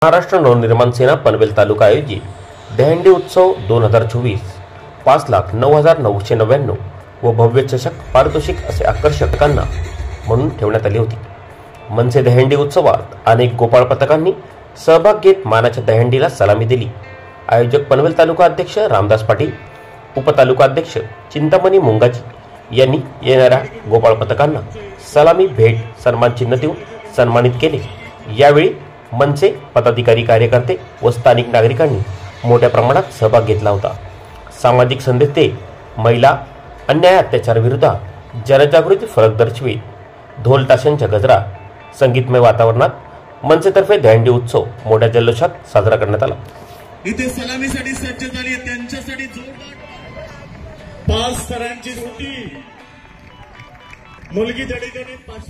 महाराष्ट्र नवनिर्माण सेना पनवेल तालुका आयोजित दहीहंडी उत्सव 2024 5,09,999 व भव्य चषक पारितोषिक असे आकर्षकांना म्हणून ठेवण्यात आली होती। मनसे दहीहंडी उत्सवात अनेक गोपाळ पथकांनी सहभाग घेत मानाच्या दहीहंडीला सलामी दिली। आयोजक पनवेल तालुका अध्यक्ष रामदास पाटील, उपतालुका अध्यक्ष चिंतामणी मुंगाजी यांनी येणाऱ्या गोपाळ पथकांना सलामी भेट सन्मान चिन्ह देऊन सन्मानित केले। यावेळी मनसे पदाधिकारी, कार्यकर्ते व स्थानिक नागरिकांनी मोठ्या प्रमाणात सहभाग घेतला होता। सामाजिक संदेश देत महिला अन्याय अत्याचाराविरोधात जनजागृती फलक दर्शवित ढोल ताशांच्या गजरात संगीतमय वातावरणात मनसेतर्फे दहीहंडी उत्सव मोठ्या जल्लोषात साजरा करण्यात आला। इथे सलामीसाठी सज्ज झाली, त्यांच्यासाठी जोरदार 5 स्तरांची सुट्टी मुलगी धडीकडे 5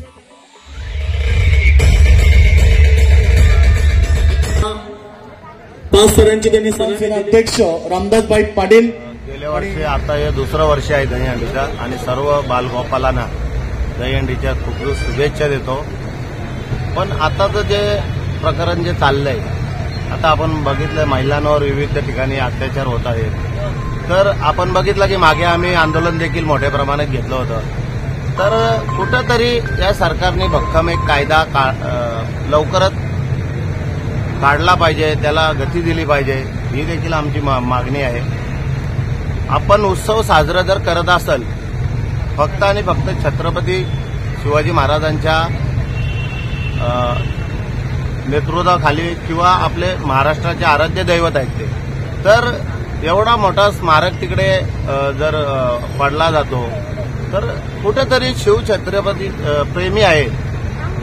स्तरांची त्यांनी संस्थेचे अध्यक्ष रामदासभाई पाटील। गेल्या वर्षी आता हे दुसरं वर्ष आहे दहीहंडीचं आणि सर्व बालगोपालांना दहीहंडीच्या खूप शुभेच्छा देतो। पण आताचं जे प्रकरण जे चाललंय, आता आपण बघितलं महिलांवर विविध ठिकाणी अत्याचार होत आहेत। तर आपण बघितलं की मागे आम्ही आंदोलन देखील मोठ्या प्रमाणात घेतलं होतं। तर कुठंतरी या सरकारने भक्कम एक कायदा लवकरच काढला पाहिजे, त्याला गती दिली पाहिजे, ही देखील आमची मागणी आहे। आपण उत्सव साजरा जर करत असेल फक्त आणि फक्त छत्रपती शिवाजी महाराजांच्या नेतृत्वाखाली किंवा आपले महाराष्ट्राचे आराध्य दैवत आहेत ते, तर एवढा मोठा स्मारक तिकडे जर पडला जातो तर कुठेतरी शिवछत्रपती प्रेमी आहे,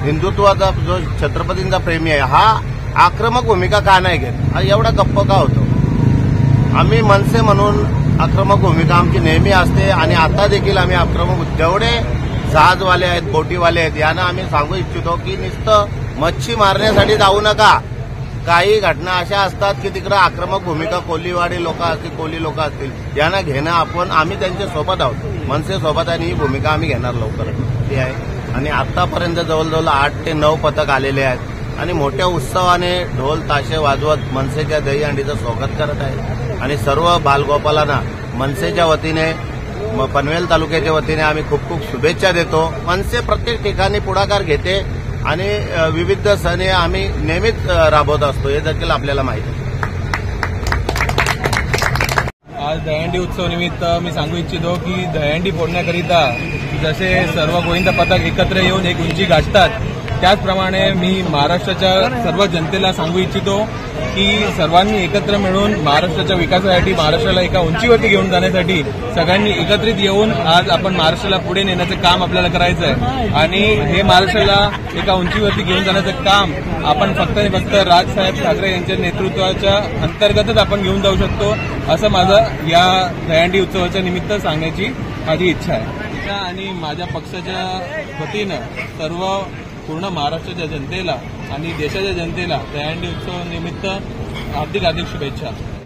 हिंदुत्वाचा जो छत्रपतींचा प्रेमी आहे, हा आक्रमक भूमिका का नाही घेत, एवढा गप्प का होतो? आम्ही मनसे म्हणून आक्रमक भूमिका आमची नेहमी असते आणि आता देखील आम्ही आक्रमक, जेवढे जहाजवाले आहेत, बोटीवाले आहेत, यांना आम्ही सांगू इच्छितो की नुसतं मच्छी मारण्यासाठी जाऊ नका। काही घटना अशा असतात की तिकडे आक्रमक भूमिका कोलीवाडी लोक असतील, कोली लोक असतील, यांना घेणं आम्ही त्यांच्या सोबत आहोत, मनसे सोबत, आणि ही भूमिका आम्ही घेणार लवकरच ती आहे। आणि आतापर्यंत जवळजवळ 8 ते 9 पथक आलेले आहेत आणि मोठ्या उत्सवाने ढोल ताशे वाजवत मनसेच्या दहीहंडीचं स्वागत करत आहे। आणि सर्व बालगोपालांना मनसेच्या वतीने, पनवेल तालुक्याच्या वतीने आम्ही खूप खूप शुभेच्छा देतो। मनसे प्रत्येक ठिकाणी पुढाकार घेते आणि विविध सण आम्ही नेहमीच राबवत असतो, हे देखील आपल्याला माहिती आहे। आज दहीहंडी उत्सव निमित्त मी सांगू इच्छितो की दहीहंडी फोडण्याकरिता जसे सर्व गोविंद पथक एकत्र येऊन एक उंची गाठतात, त्याचप्रमाणे मी महाराष्ट्राच्या सर्व जनतेला सांगू इच्छितो की सर्वांनी एकत्र मिळून महाराष्ट्राच्या विकासासाठी, महाराष्ट्राला एका उंचीवरती घेऊन जाण्यासाठी सगळ्यांनी एकत्रित येऊन आज आपण महाराष्ट्राला पुढे नेण्याचं काम आपल्याला करायचं आहे। आणि हे महाराष्ट्राला एका उंचीवरती घेऊन जाण्याचं काम आपण फक्त आणि फक्त राजसाहेब ठाकरे यांच्या नेतृत्वाच्या अंतर्गतच आपण घेऊन जाऊ शकतो, असं माझं या दहीहंडी उत्सवाच्या निमित्त सांगण्याची माझी इच्छा आहे। आणि माझ्या पक्षाच्या वतीनं सर्व पूर्ण महाराष्ट्राच्या जनतेला आणि देशाच्या जनतेला दहीहंडी उत्सव निमित्त हार्दिक शुभेच्छा।